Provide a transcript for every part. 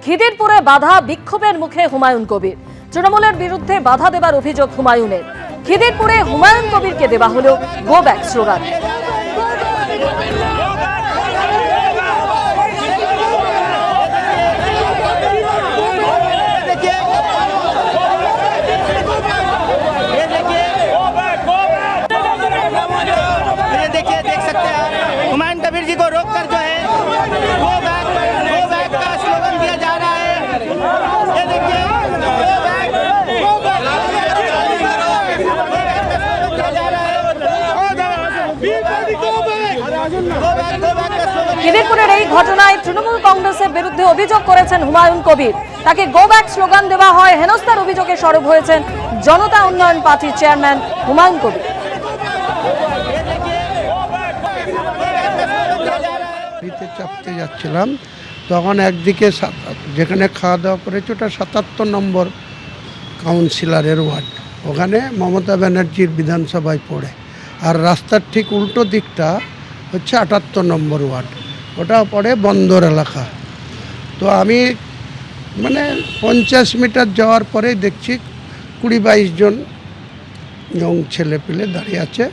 খিদিরপুরে বাধা, বিক্ষোভের মুখে হুমায়ুন কবির। তৃণমূলের বিরুদ্ধে বাধা দেবার অভিযোগ হুমায়ুনের। খিদিরপুরে হুমায়ুন কবিরকে দেওয়া হলো go back slogan. Humayun Kabir ji को रोककर जो है गो बैक का स्लोगन दिया जा रहा है। ये देखिए খিদিরপুরের এই ঘটনায় তৃণমূল কংগ্রেসের বিরুদ্ধে অভিযোগ করেছেন হুমায়ুন কবির। তাকে গো ব্যাক স্লোগান দেওয়া হয়। হেনস্থার অভিযোগে সরব হয়েছেন জনতা উন্নয়ন পার্টির চেয়ারম্যান হুমায়ুন কবির। চাপতে যাচ্ছিলাম, তখন একদিকে যেখানে খাওয়া দাওয়া করেছে ওটা ৭৭ নম্বর কাউন্সিলরের ওয়ার্ড, ওখানে মমতা ব্যানার্জির বিধানসভায় পড়ে। আর রাস্তার ঠিক উল্টো দিকটা হচ্ছে ৭৮ নম্বর ওয়ার্ড, ওটা পড়ে বন্দর এলাকা। তো আমি 50 মিটার যাওয়ার পরে দেখছি ২০-২২ জন ইয়ং ছেলে পেলে দাঁড়িয়ে আছে।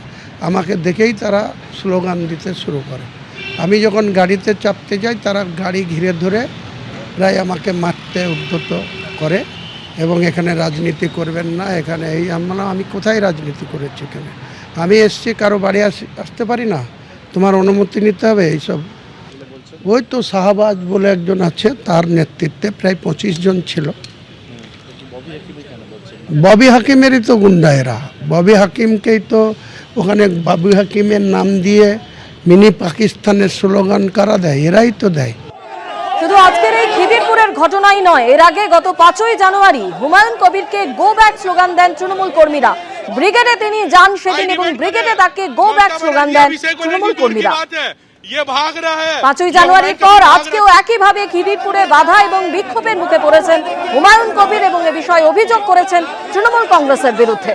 আমাকে দেখেই তারা স্লোগান দিতে শুরু করে। আমি যখন গাড়িতে চাপতে যাই তারা গাড়ি ঘিরে ধরে প্রায় আমাকে মারতে উদ্যত করে এবং এখানে রাজনীতি করবেন না, এখানে এই আমি কোথায় রাজনীতি করেছি? এখানে আমি এসছি, কারো বাড়ি আসতে পারি না, তোমার অনুমতি নিতে হবে এইসব। ওই তো শাহবাজ বলে একজন আছে, তার নেতৃত্বে প্রায় 25 জন ছিল। ববি হাকিমেরই তো গুন্ডা এরা। ববি হাকিমকেই তো ওখানে ববি হাকিমের নাম দিয়ে মিনি পাকিস্তানের স্লোগান কারা দেয়? এরাই তো দেয়। শুধু আজকের এই খিদিরপুরের ঘটনাই নয়, এর আগে গত 5ই জানুয়ারি হুমায়ুন কবিরকে গো ব্যাক স্লোগান দেন তৃণমূল কর্মীরা। ব্রিগেডে তিনি যান সেদিন এবং ব্রিগেডে তাকে গো ব্যাক স্লোগান দেন তৃণমূল কর্মীরা। 5ই জানুয়ারির পর আজকেও একইভাবে খিদিরপুরে বাধা এবং বিক্ষোভের মুখে পড়েছেন হুমায়ুন কবির এবং এ বিষয়ে অভিযোগ করেছেন তৃণমূল কংগ্রেসের বিরুদ্ধে।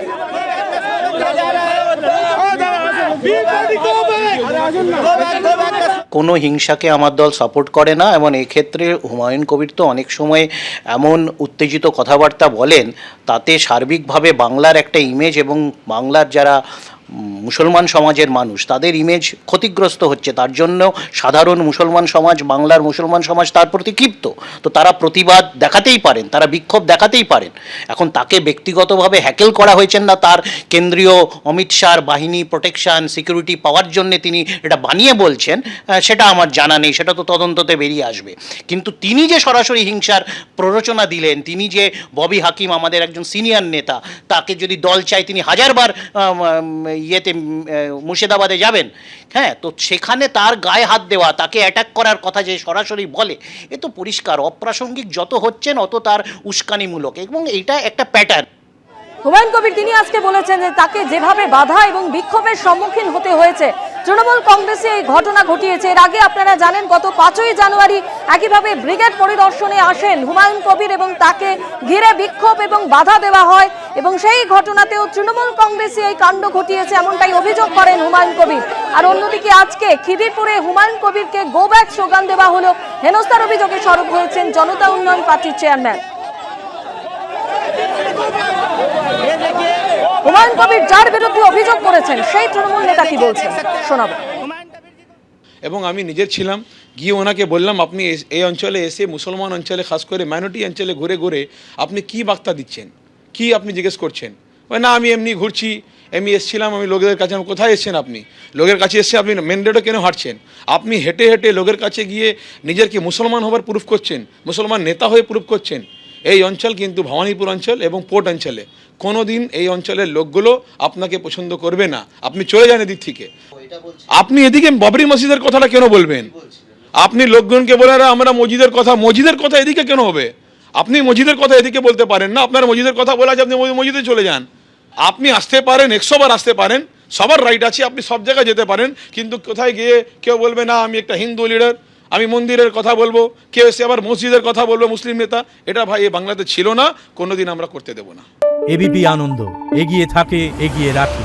কোনো হিংসাকে আমার দল সাপোর্ট করে না এবং এক্ষেত্রে হুমায়ুন কবির তো অনেক সময় এমন উত্তেজিত কথাবার্তা বলেন, তাতে সার্বিকভাবে বাংলার একটা ইমেজ এবং বাংলার যারা মুসলমান সমাজের মানুষ তাদের ইমেজ ক্ষতিগ্রস্ত হচ্ছে। তার জন্য সাধারণ মুসলমান সমাজ, বাংলার মুসলমান সমাজ তার প্রতি ক্ষিপ্ত। তো তারা প্রতিবাদ দেখাতেই পারেন, তারা বিক্ষোভ দেখাতেই পারেন। এখন তাকে ব্যক্তিগতভাবে হ্যাকেল করা হয়েছেন না, তার কেন্দ্রীয় অমিত শাহর বাহিনী প্রোটেকশন সিকিউরিটি পাওয়ার জন্য তিনি এটা বানিয়ে বলছেন, সেটা আমার জানা নেই, সেটা তো তদন্ততে বেরিয়ে আসবে। কিন্তু তিনি যে সরাসরি হিংসার প্ররোচনা দিলেন, তিনি যে ববি হাকিম আমাদের একজন সিনিয়র নেতা, তাকে যদি দল চায় তিনি হাজারবার ইয়েতে মুর্শিদাবাদে যাবেন, হ্যাঁ, তো সেখানে তার গায়ে হাত দেওয়া, তাকে অ্যাটাক করার কথা যে সরাসরি বলে, এ তো পরিষ্কার অপ্রাসঙ্গিক। যত হচ্ছেন অত তার উস্কানিমূলক এবং এটা একটা প্যাটার্ন। হুমায়ুন কবির তিনি আজকে বলেছেন যে তাকে যেভাবে বাধা এবং বিক্ষোভের সম্মুখীন হতে হয়েছে, তৃণমূল কংগ্রেসে এই ঘটনা ঘটিয়েছে। এর আগে আপনারা জানেন গত 5ই জানুয়ারি একইভাবে ব্রিগেড পরিদর্শনে আসেন হুমায়ুন কবির এবং তাকে ঘিরে বিক্ষোভ এবং বাধা দেওয়া হয় এবং সেই ঘটনাতেও তৃণমূল কংগ্রেসে এই কাণ্ড ঘটিয়েছে, এমনটাই অভিযোগ করেন হুমায়ুন কবির। আর অন্যদিকে আজকে খিদিরপুরে হুমায়ুন কবিরকে গো ব্যাক স্লোগান দেওয়া হলো। হেনস্থার অভিযোগে সরব হয়েছেন জনতা উন্নয়ন পার্টির চেয়ারম্যান হুমায়ুন কবির, যার বিরুদ্ধে অভিযোগ করেছেন সেই তৃণমূল নেতা কি বলছেন শোনাবো। এবং আমি নিজের ছিলাম, গিয়ে ওনাকে বললাম আপনি এই অঞ্চলে এসে মুসলমান অঞ্চলে খাস করে মাইনরিটি অঞ্চলে ঘুরে ঘুরে আপনি কি বার্তা দিচ্ছেন, কি আপনি জিজ্ঞেস করছেন? না আমি এমনি ঘুরছি, এমনি এসেছিলাম, আমি লোকেদের কাছে। কোথায় এসছেন আপনি? লোকের কাছে এসে আপনি মেন রোডে কেন হাঁটছেন? আপনি হেঁটে হেঁটে লোকের কাছে গিয়ে নিজের কি মুসলমান হবার প্রুফ করছেন, মুসলমান নেতা হয়ে প্রুফ করছেন। এই অঞ্চল কিন্তু ভবানীপুর অঞ্চল এবং পোর্ট অঞ্চলে কোনো দিন এই অঞ্চলের লোকগুলো আপনাকে পছন্দ করবে না। আপনি চলে যান এদিক থেকে। আপনি এদিকে বাবরি মসজিদের কথাটা কেন বলবেন? আপনি লোকজনকে বলে আমরা মসজিদের কথা এদিকে কেন হবে? আপনি মসজিদের কথা এদিকে বলতে পারেন না। আপনার মসজিদের কথা বলা আছে, আপনি মসজিদে চলে যান। আপনি আসতে পারেন, 100 বার আসতে পারেন, সবার রাইট আছে, আপনি সব জায়গায় যেতে পারেন। কিন্তু কোথায় গিয়ে কেউ বলবে না আমি একটা হিন্দু লিডার, আমি মন্দিরের কথা বলবো, কেউ এসে আবার মসজিদের কথা বলবো, মুসলিম নেতা। এটা ভাই এই বাংলাতে ছিল না, কোনোদিন আমরা করতে দেব না। এবিপি আনন্দ, এগিয়ে থাকে, এগিয়ে রাখি।